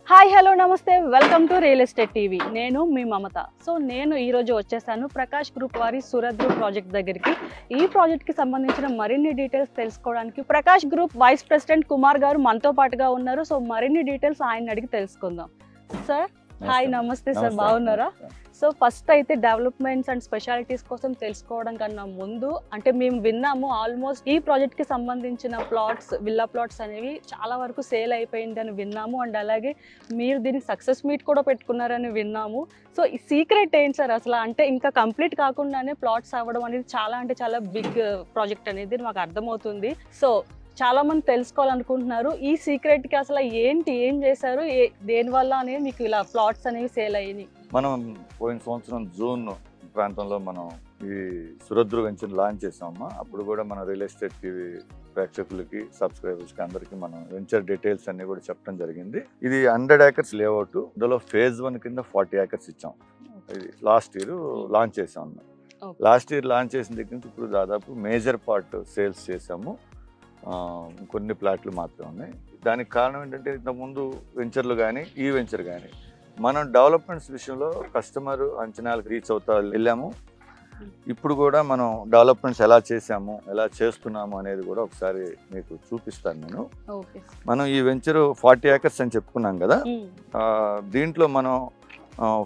Hi hello నమస్తే welcome to real estate TV. నేను మీ మమత. So నేను ఈరోజు వచ్చేసాను ప్రకాష్ గ్రూప్ వారి సురద్రు ప్రాజెక్ట్ దగ్గరికి. ఈ ప్రాజెక్ట్కి సంబంధించిన మరిన్ని డీటెయిల్స్ తెలుసుకోవడానికి Prakash group vice president Kumar గారు మనతో పాటుగా ఉన్నారు. సో మరిన్ని డీటెయిల్స్ ఆయన అడిగి తెలుసుకుందాం. సార్ హాయ్, నమస్తే సార్, బాగున్నారా? సో ఫస్ట్ అయితే డెవలప్మెంట్స్ అండ్ స్పెషాలిటీస్ కోసం తెలుసుకోవడం కన్నా ముందు అంటే మేము విన్నాము ఆల్మోస్ట్ ఈ ప్రాజెక్ట్కి సంబంధించిన ప్లాట్స్, విల్లా ప్లాట్స్ అనేవి చాలా వరకు సేల్ అయిపోయిందని విన్నాము. అండ్ అలాగే మీరు దీనికి సక్సెస్ మీట్ కూడా పెట్టుకున్నారని విన్నాము. సో ఈ సీక్రెట్ ఏంటి సార్ అసలు? అంటే ఇంకా కంప్లీట్ కాకుండానే ప్లాట్స్ అవ్వడం అనేది చాలా బిగ్ ప్రాజెక్ట్ అనేది మాకు అర్థమవుతుంది. సో చాలా మంది తెలుసుకోవాలనుకుంటున్నారు ఈ సీక్రెట్కి అసలు ఏం చేశారు, దేనివల్ల అనేది మీకు ఇలా ప్లాట్స్ అనేవి సేల్ అయ్యాయి. మనం పోయిన సంవత్సరం జూన్ ప్రాంతంలో మనం ఈ సురద్రు వెంచర్ లాంచ్ చేసామమ్మా. అప్పుడు కూడా మన రియల్ ఎస్టేట్ టీవీ ప్రేక్షకులకి, సబ్స్క్రైబర్స్కి అందరికీ మనం వెంచర్ డీటెయిల్స్ అన్ని కూడా చెప్పడం జరిగింది. ఇది 100 acres లేఅవుట్. ఇందులో phase 1 కింద 40 acres ఇచ్చాం. ఇది లాస్ట్ ఇయర్ లాంచ్ చేసాం అన్నమాట. లాస్ట్ ఇయర్ లాంచ్ చేసిన దగ్గర నుంచి ఇప్పుడు దాదాపు మేజర్ పార్ట్ సేల్స్ చేసాము. కొన్ని ప్లాట్లు మాత్రమే ఉన్నాయి. దానికి కారణం ఏంటంటే ఇంతకుముందు వెంచర్లు కానీ ఈ వెంచర్ కానీ మనం డెవలప్మెంట్స్ విషయంలో కస్టమర్ అంచనాలకు రీచ్ అవుతా వెళ్ళాము. ఇప్పుడు కూడా మనం డెవలప్మెంట్స్ ఎలా చేసాము, ఎలా చేస్తున్నాము అనేది కూడా ఒకసారి మీకు చూపిస్తాను నేను. మనం ఈ వెంచర్ 40 acres అని చెప్పుకున్నాం కదా. దీంట్లో మనం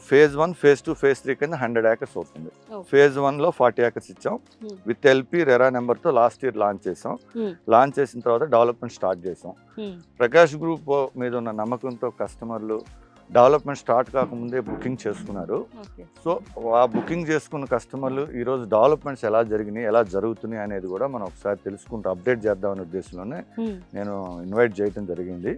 phase 1, phase 2, phase 3 కింద 100 acres అవుతుంది. phase 1లో 40 acres ఇచ్చాం. విత్ ఎల్పి రెరా నెంబర్తో లాస్ట్ ఇయర్ లాంచ్ చేసాం. లాంచ్ చేసిన తర్వాత డెవలప్మెంట్ స్టార్ట్ చేసాం. ప్రకాష్ గ్రూప్ మీద ఉన్న నమ్మకంతో కస్టమర్లు డెవలప్మెంట్ స్టార్ట్ కాకముందే బుకింగ్ చేసుకున్నారు. సో ఆ బుకింగ్ చేసుకున్న కస్టమర్లు ఈరోజు డెవలప్మెంట్స్ ఎలా జరిగినాయి, ఎలా జరుగుతున్నాయి అనేది కూడా మనం ఒకసారి తెలుసుకుంటూ అప్డేట్ చేద్దామనే ఉద్దేశంలోనే నేను ఇన్వైట్ చేయడం జరిగింది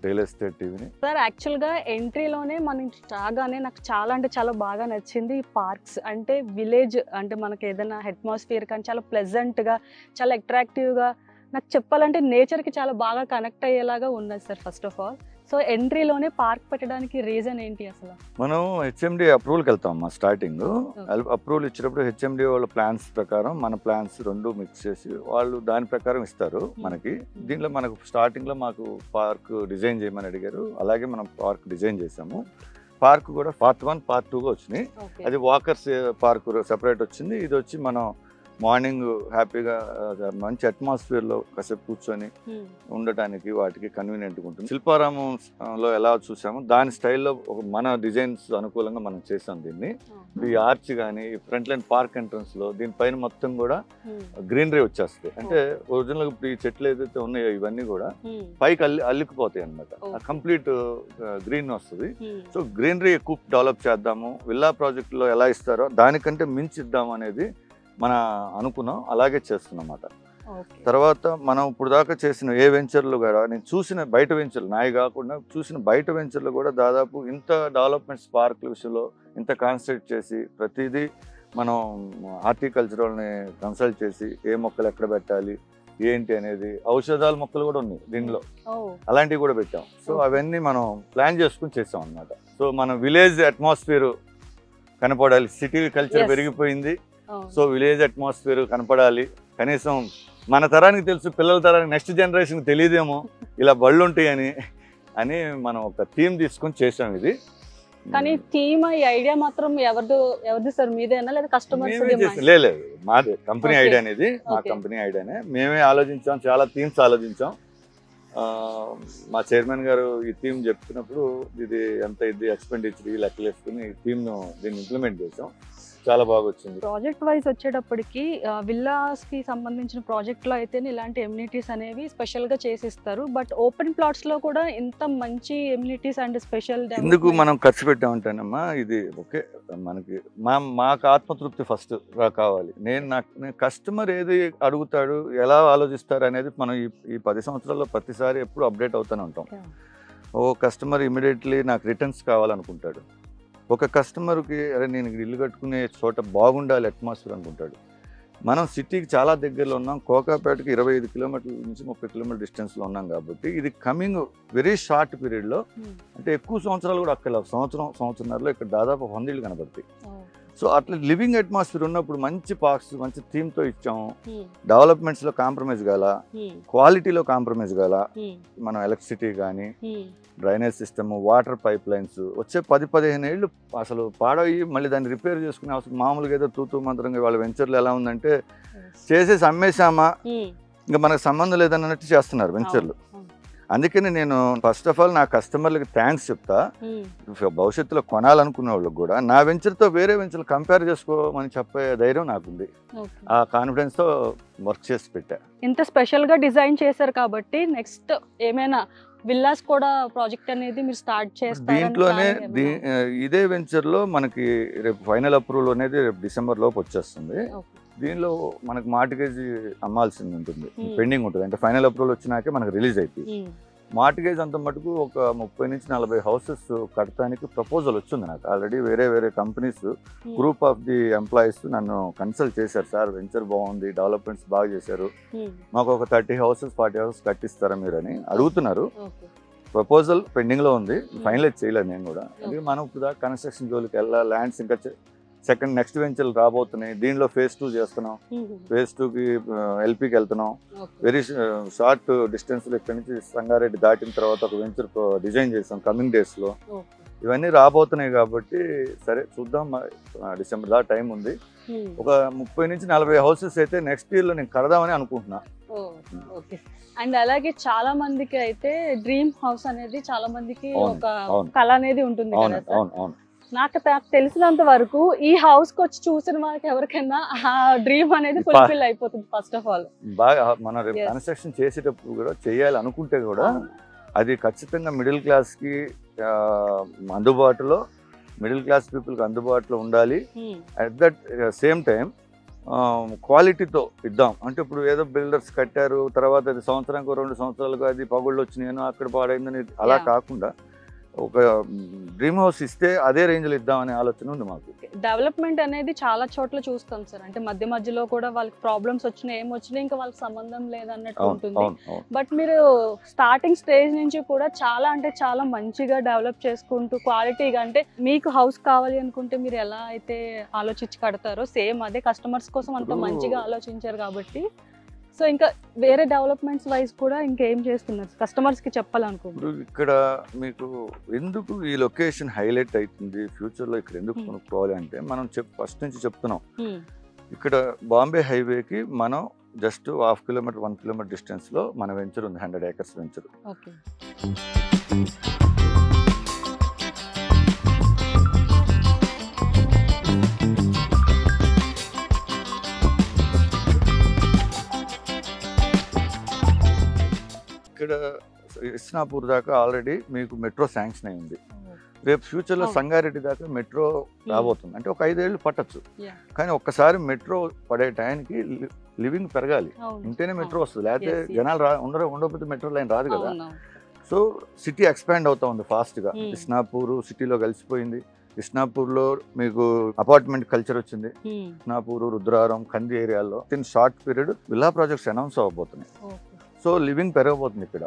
రియల్ ఎస్టేట్ టీవీని. సార్ యాక్చువల్గా ఎంట్రీలోనే మనం రాగానే నాకు చాలా బాగా నచ్చింది ఈ పార్క్స్. అంటే విలేజ్ అంటే మనకి ఏదైనా అట్మాస్ఫియర్ కానీ చాలా ప్లెజెంట్గా, చాలా అట్రాక్టివ్గా, నాకు చెప్పాలంటే నేచర్కి చాలా బాగా కనెక్ట్ అయ్యేలాగా ఉన్నది sir first of all. So ఎంట్రీలోనే పార్క్ పెట్టడానికి రీజన్ ఏంటి అసలు? మనం హెచ్ఎండి అప్రూవల్కి వెళ్తాం అమ్మా. స్టార్టింగ్ అప్రూవల్ ఇచ్చినప్పుడు హెచ్ఎండి వాళ్ళ ప్లాన్స్ ప్రకారం మన ప్లాన్స్ రెండు మిక్స్ చేసి వాళ్ళు దాని ప్రకారం ఇస్తారు మనకి. దీంట్లో మనకు స్టార్టింగ్లో మాకు పార్క్ డిజైన్ చేయమని అడిగారు. అలాగే మనం పార్క్ డిజైన్ చేసాము. పార్క్ కూడా part 1, part 2గా వచ్చినాయి. అది వాకర్స్ పార్క్ సెపరేట్ వచ్చింది. ఇది వచ్చి మనం మార్నింగ్ హ్యాపీగా మంచి అట్మాస్ఫియర్లో కాసేపు కూర్చొని ఉండటానికి వాటికి కన్వీనియంట్గా ఉంటుంది. శిల్పారామంలో ఎలా చూసామో దాని స్టైల్లో మన డిజైన్స్ అనుకూలంగా మనం చేసాం దీన్ని. ఈ ఆర్చ్ కానీ ఫ్రంట్ లైన్ పార్క్ ఎంట్రన్స్లో దీనిపైన మొత్తం కూడా గ్రీనరీ వచ్చేస్తుంది. అంటే ఒరిజినల్గా ఇప్పుడు ఈ చెట్లు ఏదైతే ఉన్నాయో ఇవన్నీ కూడా పైకి అల్లుకుపోతాయి అనమాట. కంప్లీట్ గ్రీన్ వస్తుంది. సో గ్రీనరీ ఎక్కువ డెవలప్ చేద్దాము, విల్లా ప్రాజెక్టులో ఎలా ఇస్తారో దానికంటే మించి ఇద్దాము అనేది మన అనుకున్నాం. అలాగే చేస్తున్నమాట. తర్వాత మనం ఇప్పుడు దాకా చేసిన ఏ వెంచర్లు కూడా నేను చూసిన బయట వెంచర్లు నాయి కాకుండా చూసిన బయట వెంచర్లు కూడా దాదాపు ఇంత డెవలప్మెంట్స్ పార్కుల విషయంలో ఇంత కాన్సన్ట్రేట్ చేసి ప్రతిదీ మనం హార్టికల్చరల్ని కన్సల్ట్ చేసి ఏ మొక్కలు ఎక్కడ పెట్టాలి ఏంటి అనేది, ఔషధాల మొక్కలు కూడా ఉన్నాయి దీనిలో, అలాంటివి కూడా పెట్టాం. సో అవన్నీ మనం ప్లాన్ చేసుకుని చేసాం అన్నమాట. సో మన విలేజ్ అట్మాస్ఫియర్ కనపడాలి. సిటీ కల్చర్ పెరిగిపోయింది. సో విలేజ్ అట్మాస్ఫియర్ కనపడాలి. కనీసం మన తరానికి తెలుసు, పిల్లల తరానికి నెక్స్ట్ జనరేషన్కి తెలియదేమో ఇలా బళ్ళు ఉంటాయని మనం ఒక థీమ్ తీసుకొని చేసాం ఇది. కానీ థీమ్ ఈ ఐడియా మాత్రం ఎవరిది సార్? మీదేనా లేదా కస్టమర్స్? లేదు, మాదే కంపెనీ ఐడియా అనేది. మా కంపెనీ ఐడియానే. మేమే ఆలోచించాం, చాలా థీమ్స్ ఆలోచించాం. మా చైర్మన్ గారు ఈ థీమ్ చెప్తున్నప్పుడు ఇది ఎంత ఇది ఎక్స్పెండిచర్ లెక్కలు వేసుకుని ఈ థీమ్ను దీన్ని ఇంప్లిమెంట్ చేసాం. చాలా బాగా వచ్చింది. ప్రాజెక్ట్ వైజ్ వచ్చేటప్పటికి విల్లాస్ కి సంబంధించిన ప్రాజెక్ట్ లో అయితే ఇలాంటి ఎమ్యూనిటీస్ అనేవి స్పెషల్ గా చేసిస్తారు. బట్ ఓపెన్ ప్లాట్స్ లో కూడా ఇంత మంచి ఎమ్యూనిటీస్ అండ్ స్పెషల్ ఎందుకు మనం ఖర్చు పెట్టామంటానమ్మా, ఇది ఓకే మనకి మాకు ఆత్మతృప్తి ఫస్ట్ కావాలి. నేను కస్టమర్ ఏది అడుగుతాడు, ఎలా ఆలోచిస్తారు అనేది మనం ఈ 10 సంవత్సరాల్లో ప్రతిసారి ఎప్పుడు అప్డేట్ అవుతూనే ఉంటాం. ఓ కస్టమర్ ఇమీడియట్లీ నాకు రిటర్న్స్ కావాలనుకుంటాడు. ఒక కస్టమర్కి అరే నేను ఇల్లు కట్టుకునే చోట బాగుండాలి అట్మాస్ఫియర్ అనుకుంటాడు. మనం సిటీకి చాలా దగ్గరలో ఉన్నాం. కోకాపేటకి 25 కిలోమీటర్ల నుంచి 30 కిలోమీటర్ డిస్టెన్స్లో ఉన్నాం కాబట్టి ఇది కమింగ్ వెరీ షార్ట్ పీరియడ్లో, అంటే ఎక్కువ సంవత్సరాలు కూడా అక్కడ సంవత్సరంన్నరలో ఇక్కడ దాదాపు 100 ఇళ్ళు కనబడతాయి. సో అట్లా లివింగ్ అట్మాస్ఫియర్ ఉన్నప్పుడు మంచి పార్క్స్ మంచి థీమ్తో ఇచ్చాము. డెవలప్మెంట్స్లో కాంప్రమైజ్ కాల, క్వాలిటీలో కాంప్రమైజ్ కాల. మనం ఎలక్ట్రిసిటీ కానీ, drainage system, water pipe lines వచ్చే 10-15 ఏళ్ళు అసలు పాడయ్యి మళ్ళీ దాన్ని రిపేర్ చేసుకునే అవసరం. మామూలుగా ఏదో తూతూ మంత్రంగా వాళ్ళ వెంచర్లు ఎలా ఉందంటే చేసేసి అమ్మేసామా ఇంకా మనకు సంబంధం లేదన్నట్టు చేస్తున్నారు వెంచర్లు. అందుకని నేను ఫస్ట్ ఆఫ్ ఆల్ నా కస్టమర్లకి థ్యాంక్స్ చెప్తా. భవిష్యత్తులో కొనాలనుకునే వాళ్ళకి కూడా నా వెంచర్తో వేరే వెంచర్లు కంపేర్ చేసుకోమని చెప్పే ధైర్యం నాకుంది. ఆ కాన్ఫిడెన్స్తో వర్క్ చేసి పెట్టా. ఇంత స్పెషల్గా డిజైన్ చేశారు కాబట్టి నెక్స్ట్ ఏమైనా విల్లాస్ కూడా ప్రాజెక్ట్ అనేది మీరు స్టార్ట్ చేస్తారు. దీంట్లోనే ఇదే వెంచర్లో మనకి రేపు ఫైనల్ అప్రూవల్ అనేది రేపు డిసెంబర్ లోపు వచ్చేస్తుంది. దీనిలో మనకు మార్టిగేజ్ అమ్మాల్సింది ఉంటుంది, పెండింగ్ ఉంటుంది. అంటే ఫైనల్ అప్రూవల్ వచ్చినాకే మనకు రిలీజ్ అవుతుంది. మార్టిగేజ్ అంత మటుకు ఒక 30 నుంచి 40 హౌసెస్ కట్టడానికి ప్రపోజల్ వచ్చింది నాకు. ఆల్రెడీ వేరే companies group of the employees నన్ను కన్సల్ట్ చేశారు. సార్ వెంచర్ బాగుంది, డెవలప్మెంట్స్ బాగా చేశారు, మాకు ఒక 30 హౌసెస్ 40 హౌసెస్ కట్టిస్తారా మీరు అని అడుగుతున్నారు. ప్రపోజల్ పెండింగ్లో ఉంది, ఫైనలైజ్ చేయలేదు నేను కూడా. అందుకే మనం ఇప్పుడు కన్స్ట్రక్షన్ జోలికి వెళ్ళాలి. ల్యాండ్స్ ఇంకా నెక్స్ట్ వెంచర్లు రాబోతున్నాయి. దీనిలో ఫేజ్ 2 చేస్తున్నాం. ఫేజ్ 2కి ఎల్పీకి వెళ్తున్నాం. వెరీ షార్ట్ డిస్టెన్స్లో ఇక్కడ నుంచి సంగారెడ్డి దాటిన తర్వాత ఒక వెంచర్ డిజైన్ చేస్తాం కమింగ్ డేస్లో. ఇవన్నీ రాబోతున్నాయి కాబట్టి సరే చూద్దాం. డిసెంబర్ దాకా టైం ఉంది. ఒక 30 నుంచి 40 హౌసెస్ అయితే నెక్స్ట్ ఇయర్లో నేను కడదామని అనుకుంటున్నా. అండ్ అలాగే చాలా మందికి అయితే డ్రీమ్ హౌస్ అనేది చాలా మందికి ఒక కళ అనేది ఉంటుంది కదా. అవును. నాకు తెలిసినంత వరకు ఈ హౌస్ కి వచ్చి చూసిన వాళ్ళకి ఎవరికైనా ఆ డ్రీమ్ అనేది ఫుల్ఫిల్ అయిపోతుంది. ఫస్ట్ ఆఫ్ ఆల్ బాగా మనం రేపు కన్స్ట్రక్షన్ చేసేటప్పుడు కూడా చేయాలి అనుకుంటే కూడా అది ఖచ్చితంగా మిడిల్ క్లాస్కి అందుబాటులో, మిడిల్ క్లాస్ పీపుల్కి అందుబాటులో ఉండాలి. అట్ దట్ సేమ్ టైం క్వాలిటీతో ఇద్దాం. అంటే ఇప్పుడు ఏదో బిల్డర్స్ కట్టారు, తర్వాత అది సంవత్సరానికి 2 సంవత్సరాలుగా అది పగుళ్ళు వచ్చినాయను అక్కడ పాడైందని అలా కాకుండా ఒక డ్రీమ్ హౌస్ ఇస్తే అదే రేంజ్లో ఇద్దామనే ఆలోచన ఉంది మాకు. డెవలప్మెంట్ అనేది చాలా చోట్ల చూస్తాం సార్. అంటే మధ్యలో కూడా వాళ్ళకి ప్రాబ్లమ్స్ వచ్చినా ఏమొచ్చినా ఇంకా వాళ్ళకి సంబంధం లేదన్నట్టు ఉంటుంది. బట్ మీరు స్టార్టింగ్ స్టేజ్ నుంచి కూడా చాలా అంటే చాలా మంచిగా డెవలప్ చేసుకుంటూ క్వాలిటీగా, అంటే మీకు హౌస్ కావాలి అనుకుంటే మీరు ఎలా అయితే ఆలోచించి కడతారో సేమ్ అదే కస్టమర్స్ కోసం అంత మంచిగా ఆలోచించారు కాబట్టి. సో ఇంకా వేరే డెవలప్మెంట్స్ వైజ్ కూడా ఇంకేం చేస్తున్నారు కస్టమర్స్కి చెప్పాలనుకుంటున్నారు? ఇక్కడ మీకు ఎందుకు ఈ లొకేషన్ హైలైట్ అవుతుంది, ఫ్యూచర్లో ఇక్కడ ఎందుకు కొనుక్కోవాలి అంటే మనం ఫస్ట్ నుంచి చెప్తున్నాం. ఇక్కడ బాంబే హైవేకి మనం జస్ట్ 1/2 కిలోమీటర్ 1 కిలోమీటర్ డిస్టెన్స్లో మన వెంచర్ ఉంది, 100 acres వెంచర్. ఇక్కడ ఇస్నాపూర్ దాకా ఆల్రెడీ మీకు మెట్రో శాంక్షన్ అయింది. రేపు ఫ్యూచర్లో సంగారెడ్డి దాకా మెట్రో రాబోతుంది. అంటే ఒక 5 ఏళ్ళు పట్టచ్చు. కానీ ఒక్కసారి మెట్రో పడే టైంకి లివింగ్ పెరగాలి, ఉంటేనే మెట్రో వస్తుంది. లేకపోతే జనాలు ఉండకపోతే మెట్రో లైన్ రాదు కదా. సో సిటీ ఎక్స్పాండ్ అవుతా ఉంది ఫాస్ట్గా. ఇస్నాపూర్ సిటీలో కలిసిపోయింది. ఇస్నాపూర్లో మీకు అపార్ట్మెంట్ కల్చర్ వచ్చింది. ఇస్నాపూర్, రుద్రారం, కంది ఏరియాలో in short period villa projects announce అవ్వబోతున్నాయి. సో లివింగ్ పెరగబోతుంది ఇక్కడ.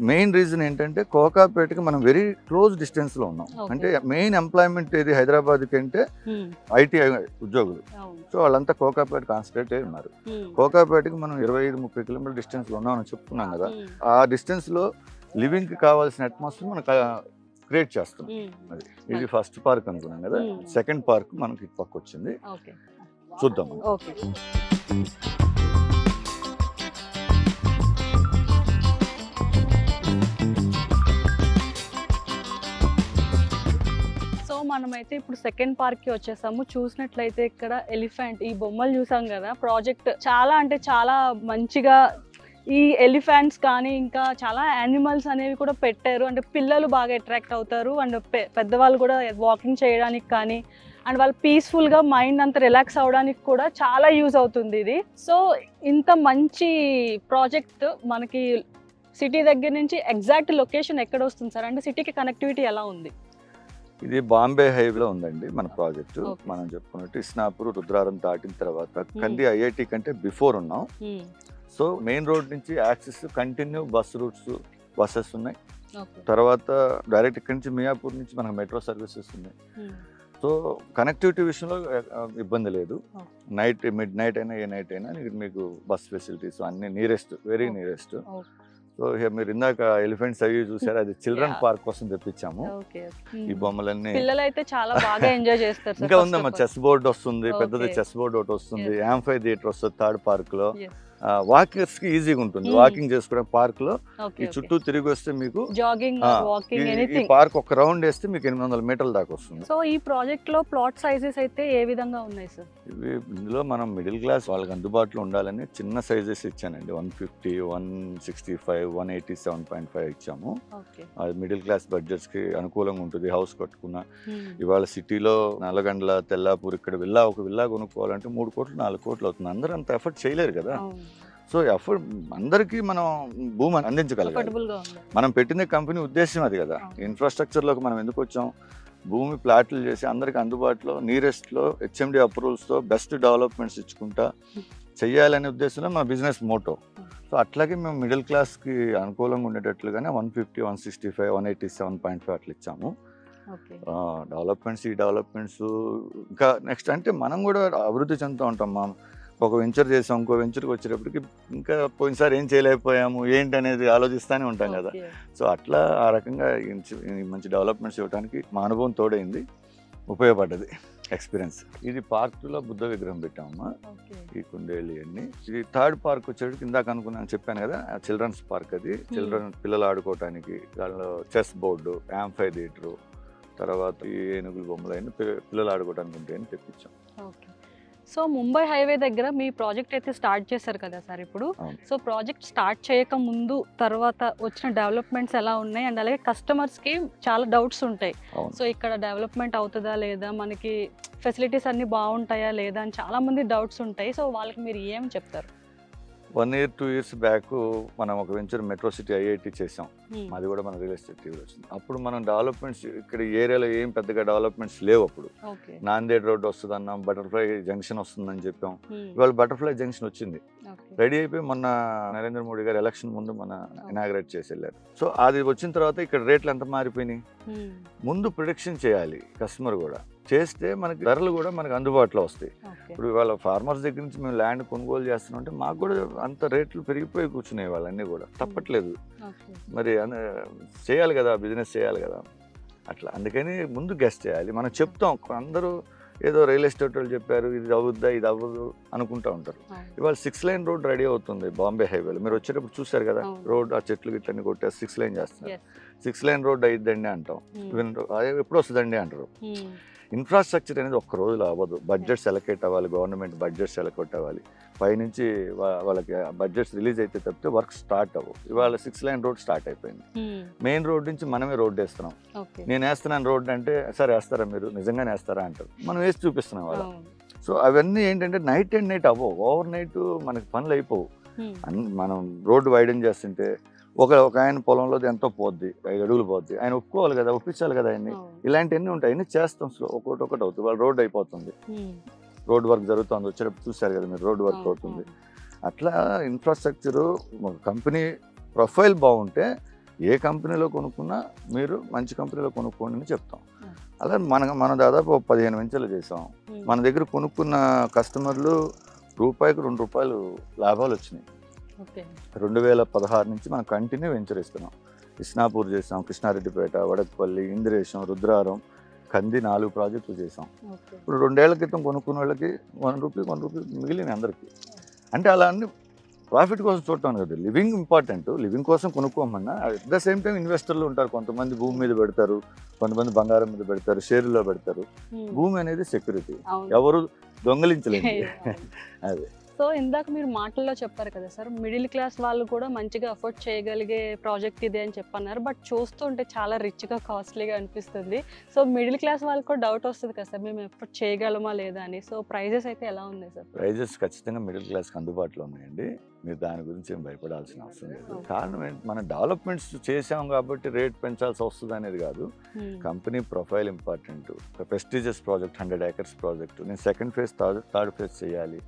మెయిన్ రీజన్ ఏంటంటే కోకాపేటకి మనం వెరీ క్లోజ్ డిస్టెన్స్లో ఉన్నాం. అంటే మెయిన్ ఎంప్లాయ్మెంట్ ఏది హైదరాబాద్కి అంటే ఐటీ ఉద్యోగులు. సో వాళ్ళంతా కోకాపేట కాన్సన్ట్రేట్ అయి ఉన్నారు. కోకాపేటకి మనం 25-30 కిలోమీటర్ డిస్టెన్స్లో ఉన్నామని చెప్పుకున్నాం కదా. ఆ డిస్టెన్స్లో లివింగ్కి కావాల్సిన అట్మాస్ఫియర్ మనకు క్రియేట్ చేస్తుంది. అది ఇది ఫస్ట్ పార్క్ అనుకున్నాం కదా. సెకండ్ పార్క్ మనకి పక్క వచ్చింది, చూద్దాం. మనమైతే ఇప్పుడు సెకండ్ పార్క్ కి వచ్చేసాము. చూసినట్లయితే ఇక్కడ ఎలిఫెంట్, ఈ బొమ్మలు చూసాం కదా, ప్రాజెక్ట్ చాలా అంటే చాలా మంచిగా ఈ ఎలిఫెంట్స్ కానీ ఇంకా చాలా యానిమల్స్ అనేవి కూడా పెట్టారు. అంటే పిల్లలు బాగా అట్రాక్ట్ అవుతారు అండ్ పెద్దవాళ్ళు కూడా వాకింగ్ చేయడానికి కానీ అండ్ వాళ్ళు పీస్ఫుల్గా మైండ్ అంతా రిలాక్స్ అవ్వడానికి కూడా చాలా యూజ్ అవుతుంది ఇది. సో ఇంత మంచి ప్రాజెక్ట్ మనకి సిటీ దగ్గర నుంచి ఎగ్జాక్ట్ లొకేషన్ ఎక్కడ వస్తుంది సార్? అంటే సిటీకి కనెక్టివిటీ ఎలా ఉంది? ఇది బాంబే హైవేలో ఉందండి మన ప్రాజెక్టు. మనం చెప్పుకున్నట్టు ఇస్నాపూర్ రుద్రారం దాటిన తర్వాత కంది ఐఐటి కంటే బిఫోర్ ఉన్నాం. సో మెయిన్ రోడ్ నుంచి యాక్సెస్ కంటిన్యూ బస్సెస్ ఉన్నాయి. తర్వాత డైరెక్ట్ ఇక్కడి నుంచి మియాపూర్ నుంచి మనకు మెట్రో సర్వీసెస్ ఉన్నాయి. సో కనెక్టివిటీ విషయంలో ఇబ్బంది లేదు. నైట్ మిడ్ నైట్ అయినా ఏ నైట్ అయినా మీకు బస్ ఫెసిలిటీస్ అన్ని నియరెస్ట్, వెరీ నియరెస్ట్. సో మీరు ఇందాక ఎలిఫెంట్స్ అవి చూసారు, అది చిల్డ్రన్ పార్క్ కోసం తెప్పించాము. ఈ బొమ్మలన్నీ పిల్లలైతే చాలా బాగా ఎంజాయ్ చేస్తారు. ఇంకా ఉందమ్మా, చెస్ బోర్డ్ వస్తుంది, పెద్దది చెస్ బోర్డ్ ఒకటి వస్తుంది, యాంఫై థియేటర్ వస్తుంది థర్డ్ పార్క్ లో. వాకర్స్ కి ఈజీగా ఉంటుంది వాకింగ్ చేసుకోవడం. పార్క్ లో ఈ చుట్టూ తిరిగి వస్తే మీకు జాగింగ్, వాకింగ్, ఎనీథింగ్. పార్క్ ఒక రౌండ్ వేస్తే మీకు 800 మీటర్ల దాకా వస్తుంది. సో ఈ ప్రాజెక్ట్ లో ప్లాట్ సైజెస్ అయితే ఏ విధంగా ఉన్నాయి సార్? ఇందులో మనం మిడిల్ క్లాస్ వాళ్ళకి అందుబాటులో ఉండాలని చిన్న సైజెస్ ఇచ్చానండి. 150, 165, 187.5 ఇచ్చాము. అది మిడిల్ క్లాస్ బడ్జెట్స్ కి అనుకూలంగా ఉంటుంది. హౌస్ కట్టుకున్న ఇవాళ సిటీలో నల్లగండ్ల, తెల్లాపూర్ ఇక్కడ ఒక విల్లా కొనుక్కోవాలంటే 3 కోట్లు 4 కోట్లు అవుతుంది. అందరూ అంత ఎఫర్ట్ చేయలేరు కదా. సో ఎఫర్ట్ అందరికీ మనం భూమి అందించగలగాలి. మనం పెట్టిన కంపెనీ ఉద్దేశం అది కదా. ఇన్ఫ్రాస్ట్రక్చర్లోకి మనం ఎందుకు వచ్చాం? భూమి ప్లాట్లు చేసి అందరికి అందుబాటులో నియరెస్ట్లో హెచ్ఎండి అప్రూవల్స్తో బెస్ట్ డెవలప్మెంట్స్ ఇచ్చుకుంటా చెయ్యాలనే ఉద్దేశంలో మన బిజినెస్ మోటో. సో అట్లాగే మేము మిడిల్ క్లాస్కి అనుకూలంగా ఉండేటట్లుగానే 150, 165, 187.5 అట్లా ఇచ్చాము. డెవలప్మెంట్స్ ఇంకా నెక్స్ట్ అంటే మనం కూడా అభివృద్ధి చెందుతూ ఉంటాం. మనం ఒక వెంచర్ చేసాం, ఇంకో వెంచర్కి వచ్చేటప్పటికి ఇంకా పోయినసారి ఏం చేయలేకపోయాము ఏంటి అనేది ఆలోచిస్తూనే ఉంటాం కదా. సో అట్లా ఆ రకంగా మంచి డెవలప్మెంట్స్ ఇవ్వడానికి మా అనుభవం తోడైంది, ఉపయోగపడ్డది ఎక్స్పీరియన్స్. ఇది పార్క్లో బుద్ధ విగ్రహం పెట్టామమ్మా, ఈ కుందేళ్ళు అన్ని. ఇది థర్డ్ పార్క్ వచ్చేటికి ఇందాక అనుకున్నాను చెప్పాను కదా, చిల్డ్రన్స్ పార్క్. అది పిల్లలు ఆడుకోవటానికి దానిలో చెస్ బోర్డు, యాంఫై థియేటరు, తర్వాత ఈ ఏనుగుల బొమ్మలు అయినా పిల్లలు ఆడుకోవడానికి ఉంటాయని తెప్పించాం. సో ముంబై హైవే దగ్గర మీ ప్రాజెక్ట్ అయితే స్టార్ట్ చేశారు కదా సార్ ఇప్పుడు. సో ప్రాజెక్ట్ స్టార్ట్ చేయక ముందు తర్వాత వచ్చిన డెవలప్మెంట్స్ ఎలా ఉన్నాయి అండ్ అలాగే కస్టమర్స్కి చాలా డౌట్స్ ఉంటాయి. సో ఇక్కడ డెవలప్మెంట్ అవుతుందా లేదా, మనకి ఫెసిలిటీస్ అన్నీ బాగుంటాయా లేదా అని చాలామంది డౌట్స్ ఉంటాయి. సో వాళ్ళకి మీరు ఏం చెప్తారు? 1 year 2 years బ్యాక్ మనం ఒక వెంచర్ మెట్రో సిటీ ఐఐటి చేసాం. అది కూడా మన రియల్ ఎస్టేట్ వచ్చింది. అప్పుడు మనం డెవలప్మెంట్స్ ఇక్కడ ఏరియాలో ఏం పెద్దగా డెవలప్మెంట్స్ లేవు. అప్పుడు నాందేడ్ రోడ్ వస్తుంది అన్నాం, బటర్ఫ్లై జంక్షన్ వస్తుందని చెప్పాం. ఇవాళ బటర్ఫ్లై జంక్షన్ వచ్చింది, రెడీ అయిపోయి మొన్న నరేంద్ర మోడీ గారు ఎలక్షన్ ముందు మన ఇనాగ్రేట్ చేసి వెళ్ళారు. సో అది వచ్చిన తర్వాత ఇక్కడ రేట్లు ఎంత మారిపోయినాయి. ముందు ప్రొడిక్షన్ చేయాలి కస్టమర్ కూడా, చేస్తే మనకి ధరలు కూడా మనకు అందుబాటులో వస్తాయి. ఇప్పుడు ఇవాళ ఫార్మర్స్ దగ్గర నుంచి మేము ల్యాండ్ కొనుగోలు చేస్తున్నాం అంటే మాకు కూడా అంత రేట్లు పెరిగిపోయి కూర్చున్నాయి వాళ్ళన్నీ కూడా, తప్పట్లేదు. మరి చేయాలి కదా, బిజినెస్ చేయాలి కదా అట్లా. అందుకని ముందు గెస్ట్ చేయాలి. మనం చెప్తాం, అందరూ ఏదో రియల్ ఎస్టేట్ వాళ్ళు చెప్పారు ఇది అవుద్దా ఇది అవ్వదు అనుకుంటూ ఉంటారు. ఇవాళ 6 lane రోడ్ రెడీ అవుతుంది బాంబే హైవేలో. మీరు వచ్చేటప్పుడు చూసారు కదా రోడ్, ఆ చెట్లు గిట్లన్నీ కొట్టేసి 6 lane చేస్తున్నారు. 6 lane రోడ్ అయిద్దండి అంటాం, ఎప్పుడు వస్తుందండి అంటారు. ఇన్ఫ్రాస్ట్రక్చర్ అనేది ఒక్క రోజులో అవ్వదు. బడ్జెట్స్ ఎలకేట్ అవ్వాలి, గవర్నమెంట్ బడ్జెట్స్ ఎలకేట్ అవ్వాలి, పైనుంచి వాళ్ళకి బడ్జెట్స్ రిలీజ్ అయితే తప్పితే వర్క్ స్టార్ట్ అవ్వవు. ఇవాళ 6 lane రోడ్ స్టార్ట్ అయిపోయింది. మెయిన్ రోడ్ నుంచి మనమే రోడ్ వేస్తున్నాం. నేను వేస్తున్నాను రోడ్ అంటే సరే వేస్తారా మీరు, నిజంగానే వేస్తారా అంటారు. మనం వేసి చూపిస్తున్నాం వాళ్ళ. సో అవన్నీ ఏంటంటే నైట్ అండ్ నైట్ అవ్వవు, ఓవర్ నైట్ మనకి పనులు అయిపోవు. మనం రోడ్డు వైడెన్ చేస్తుంటే ఒక ఆయన పొలంలో ఎంతో పోద్ది, 5 అడుగులు పోద్ది, ఆయన ఒప్పుకోవాలి కదా, ఒప్పించాలి కదా ఆయన్ని. ఇలాంటివన్నీ ఉంటాయి, అన్ని చేస్తాం. స్లో ఒకటి అవుతుంది, వాళ్ళు రోడ్ అయిపోతుంది, రోడ్ వర్క్ జరుగుతుంది. వచ్చేటప్పుడు చూసారు కదా మీరు, రోడ్ వర్క్ అవుతుంది. అట్లా ఇన్ఫ్రాస్ట్రక్చరు కంపెనీ ప్రొఫైల్ బాగుంటే ఏ కంపెనీలో కొనుక్కున్నా మీరు మంచి కంపెనీలో కొనుక్కోండి అని చెప్తాం. అలా మనం దాదాపు 15 వెంచర్లు చేసాం. మన దగ్గర కొనుక్కున్న కస్టమర్లు రూపాయికి ₹2 లాభాలు వచ్చినాయి. 2016 నుంచి మనం కంటిన్యూ వెంచర్ ఇస్తున్నాం. ఇస్నాపూర్ చేసాం, కృష్ణారెడ్డిపేట, వడకపల్లి, ఇంద్రేశం, రుద్రారం, కంది 4 ప్రాజెక్టులు చేసాం. ఇప్పుడు 2 ఏళ్ల క్రితం కొనుక్కున్న వాళ్ళకి ₹1 మిగిలిన అందరికీ. అంటే అలా అన్ని ప్రాఫిట్ కోసం చూడటం కదా, లివింగ్ ఇంపార్టెంట్. లివింగ్ కోసం కొనుక్కోమన్నా అట్ ద సేమ్ టైం ఇన్వెస్టర్లు ఉంటారు, కొంతమంది భూమి మీద పెడతారు, కొంతమంది బంగారం మీద పెడతారు, షేర్లో పెడతారు. భూమి అనేది సెక్యూరిటీ, ఎవరు దొంగలించలేదు. అదే. సో ఇందాక మీరు మాటల్లో చెప్పారు కదా సార్, మిడిల్ క్లాస్ వాళ్ళు కూడా మంచిగా అఫోర్డ్ చేయగలిగే ప్రాజెక్ట్ ఇది అని చెప్పన్నారు. బట్ చూస్తుంటే చాలా రిచ్గా కాస్ట్లీగా అనిపిస్తుంది. సో మిడిల్ క్లాస్ వాళ్ళకి కూడా డౌట్ వస్తుంది కదా సార్, మేము ఎఫోర్డ్ చేయగలమా లేదా అని. సో ప్రైజెస్ అయితే ఎలా ఉన్నాయి సార్? ప్రైజెస్ ఖచ్చితంగా మిడిల్ క్లాస్కి అందుబాటులో ఉన్నాయండి. మీరు దాని గురించి ఏం భయపడాల్సిన అవసరం లేదు. కారణం ఏంటి, మనం డెవలప్మెంట్స్ చేసాం కాబట్టి రేట్ పెంచాల్సి వస్తుంది అనేది కాదు. Company profile important. Prestigious project, 100 acres project, నేను సెకండ్ ఫేజ్ థర్డ్ ఫేజ్ చేయాలి.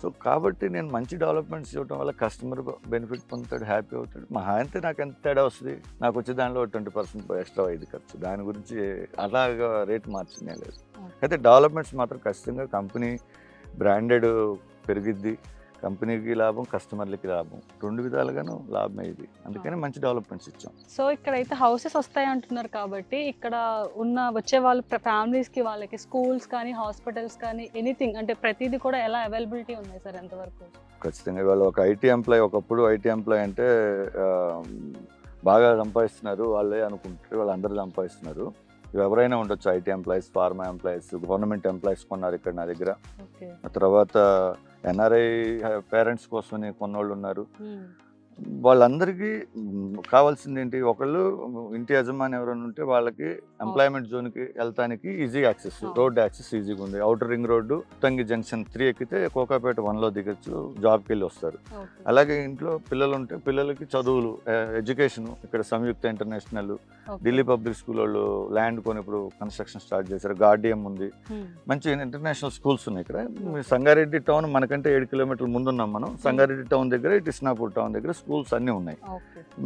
సో కాబట్టి నేను మంచి డెవలప్మెంట్స్ చేయడం వల్ల కస్టమర్ బెనిఫిట్ పొందుతాడు, హ్యాపీ అవుతాడు. మహా అంటే నాకు ఎంత తేడా వస్తుంది, నాకు వచ్చే దానిలో 20% ఎక్స్ట్రా అయింది ఖర్చు. దాని గురించి అలాగా రేట్ మార్చిందే లేదు. అయితే డెవలప్మెంట్స్ మాత్రం ఖచ్చితంగా కంపెనీ బ్రాండెడ్ పెరిగిద్ది, కంపెనీకి లాభం, కస్టమర్లకి లాభం, రెండు విధాలుగాను లాభమే ఇది. అందుకని మంచి డెవలప్మెంట్స్ ఇచ్చాం. సో ఇక్కడైతే హౌసెస్ వస్తాయి అంటున్నారు కాబట్టి ఇక్కడ వచ్చే వాళ్ళు ఫ్యామిలీస్కి, వాళ్ళకి స్కూల్స్ కానీ హాస్పిటల్స్ కానీ ఎనీథింగ్ అంటే ప్రతిదీ కూడా ఎలా అవైలబిలిటీ ఉన్నాయి సార్ ఎంతవరకు? ఖచ్చితంగా ఇవాళ ఒక ఐటీ ఎంప్లాయ్, ఒకప్పుడు ఐటీ ఎంప్లాయ్ అంటే బాగా సంపాదిస్తున్నారు వాళ్ళే అనుకుంటారు, వాళ్ళందరూ సంపాదిస్తున్నారు. ఎవరైనా ఉండొచ్చు, IT employees, pharma employees, government employees కొన్నారు ఇక్కడ నా దగ్గర. తర్వాత ఎన్ఆర్ఐ పేరెంట్స్ కోసమని కొన్నోళ్ళు ఉన్నారు. వాళ్ళందరికీ కావాల్సింది ఏంటి, ఒకళ్ళు ఇంటి యజమాని ఎవరైనా ఉంటే వాళ్ళకి ఎంప్లాయ్మెంట్ జోన్కి వెళ్తానికి ఈజీ యాక్సెస్, రోడ్ యాక్సెస్ ఈజీగా ఉంది. అవుటర్ రింగ్ రోడ్డు తంగి జంక్షన్ 3 ఎక్కితే కోకాపేట 1లో దిగచ్చు, జాబ్కి వెళ్ళి వస్తారు. అలాగే ఇంట్లో పిల్లలు ఉంటే పిల్లలకి చదువులు, ఎడ్యుకేషన్ ఇక్కడ సంయుక్త ఇంటర్నేషనల్, ఢిల్లీ పబ్లిక్ స్కూల్ వాళ్ళు ల్యాండ్ కొని ఇప్పుడు కన్స్ట్రక్షన్ స్టార్ట్ చేశారు. గార్డియం ఉంది, మంచి ఇంటర్నేషనల్ స్కూల్స్ ఉన్నాయి ఇక్కడ. సంగారెడ్డి టౌన్ మనకంటే 7 కిలోమీటర్ల ముందున్నాం మనం. సంగారెడ్డి టౌన్ దగ్గర, ఇస్నాపూర్ టౌన్ దగ్గర స్కూల్స్ అన్నీ ఉన్నాయి.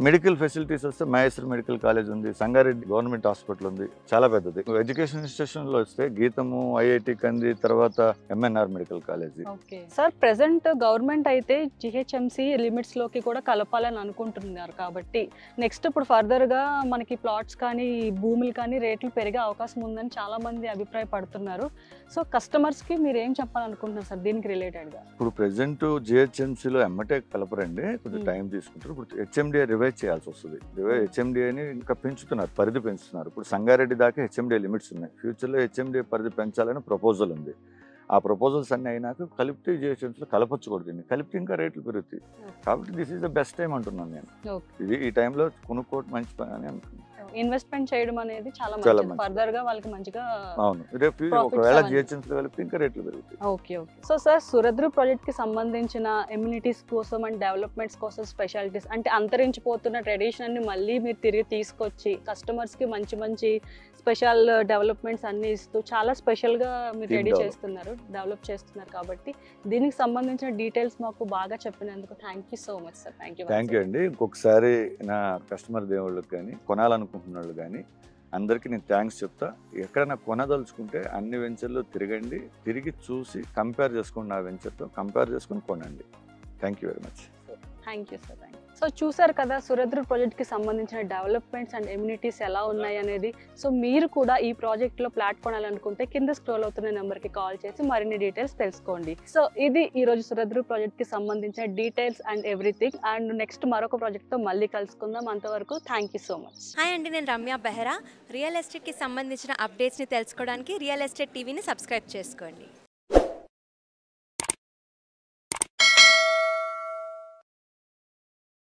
మెడికల్ ఫెసిలిటీస్ వస్తే మహేశ్వర్ మెడికల్ కాలేజ్ ఉంది, సంగారెడ్డి గవర్నమెంట్ హాస్పిటల్ ఉంది, చాలా పెద్దది. ఎడ్యుకేషన్ ఇన్స్టిట్యూషన్ లో వస్తే గీతము, ఐఐటి కంది, తర్వాత MNR medical college. Sir present government అయితే జిహెచ్ఎంసి లిమిట్స్ లోకి కూడా కలపాలని అనుకుంటున్నారు కాబట్టి నెక్స్ట్ ఇప్పుడు ఫర్దర్ గా మనకి ప్లాట్స్ కానీ భూములు కానీ రేట్లు పెరిగే అవకాశం ఉందని చాలా మంది అభిప్రాయపడుతున్నారు. సో కస్టమర్స్ కి మీరు ఏం చెప్పాలనుకుంటున్నారు సార్ దీనికి రిలేటెడ్ గా? ఇప్పుడు ప్రెసెంట్ జిహెచ్ఎంసీలో ఎమ్మటే కలపరండి, కొంచెం టైం తీసుకుంటారు. ఇప్పుడు హెచ్ఎండిఏ రివైజ్ చేయాల్సి వస్తుంది. హెచ్ఎండిఏని ఇంకా పెంచుతున్నారు, పరిధి పెంచుతున్నారు. ఇప్పుడు సంగారెడ్డి దాకా హెచ్ఎండిఏ లిమిట్స్ ఉన్నాయి. ఫ్యూచర్లో హెచ్ఎండిఏ పరిధి పెంచాలని ప్రపోజల్ ఉంది. ఆ ప్రపోజల్స్ అన్నీ అయినాక కలిపితే జిహెచ్ఎంసీలో కలపచ్చుకూడదు, దీన్ని కలిపితే ఇంకా రేట్లు పెరుగుతాయి. కాబట్టి this is the best time అంటున్నాను నేను. ఇది ఈ టైంలో కొనుక్కోవడం మంచి పని అని అనుకున్నాను. ఇన్వెస్ట్మెంట్ చేయడం అనేది చాలా మంచిది, ఫర్దర్ గా వాళ్ళకి మంచిగా. అవును, రేపు ఒకవేళ జిహెచ్ఎంసీ కలిపితే ఇంకా రేట్లు పెరుగుతాయి. ఓకే. సో సార్ సురద్రు ప్రాజెక్ట్ కి సంబంధించిన ఎమ్యూనిటీస్ కోసం అండ్ డెవలప్మెంట్స్ కోసం స్పెషాలిటీస్ అంటే అంతరించిపోతున్న ట్రెడిషన్ ని మళ్ళీ మీరు తిరిగి తీసుకొచ్చి కస్టమర్స్ కి మంచి మంచి స్పెషల్ డెవలప్మెంట్స్ అన్ని ఇస్తూ చాలా స్పెషల్ గా మీరు రెడీ చేస్తున్నారు, డెవలప్ చేస్తున్నారు. కాబట్టి దీనికి సంబంధించిన డీటెయిల్స్ మాకు బాగా చెప్పినందుకు thank you so much sir. Thank you అండి. ఇంకొకసారి నా కస్టమర్ దేవుళ్ళకి కానీ కొనాలనుకుంటున్న వాళ్ళు కానీ అందరికీ నేను థ్యాంక్స్ చెప్తా. ఎక్కడైనా కొనదలుచుకుంటే అన్ని వెంచర్లు తిరగండి, తిరిగి చూసి కంపేర్ చేసుకోండి, నా వెంచర్తో కంపేర్ చేసుకుని కొనండి. Thank you very much. Thank you sir. So చూసారు కదా సురద్రు ప్రాజెక్ట్కి సంబంధించిన డెవలప్మెంట్స్ అండ్ ఎమ్యూనిటీస్ ఎలా ఉన్నాయి అనేది. సో మీరు కూడా ఈ ప్రాజెక్ట్లో ప్లాట్ కొనాలనుకుంటే కింద స్క్రోల్ అవుతున్న నెంబర్కి కాల్ చేసి మరిన్ని డీటెయిల్స్ తెలుసుకోండి. సో ఇది ఈరోజు సురద్రు ప్రాజెక్ట్కి సంబంధించిన details and everything. And next మరొక ప్రాజెక్ట్తో మళ్ళీ కలుసుకుందాం. అంతవరకు thank you so much. Hi అండి, నేను రమ్య బెహ్రా. రియల్ ఎస్టేట్కి సంబంధించిన అప్డేట్స్ని తెలుసుకోవడానికి రియల్ ఎస్టేట్ టీవీని సబ్స్క్రైబ్ చేసుకోండి.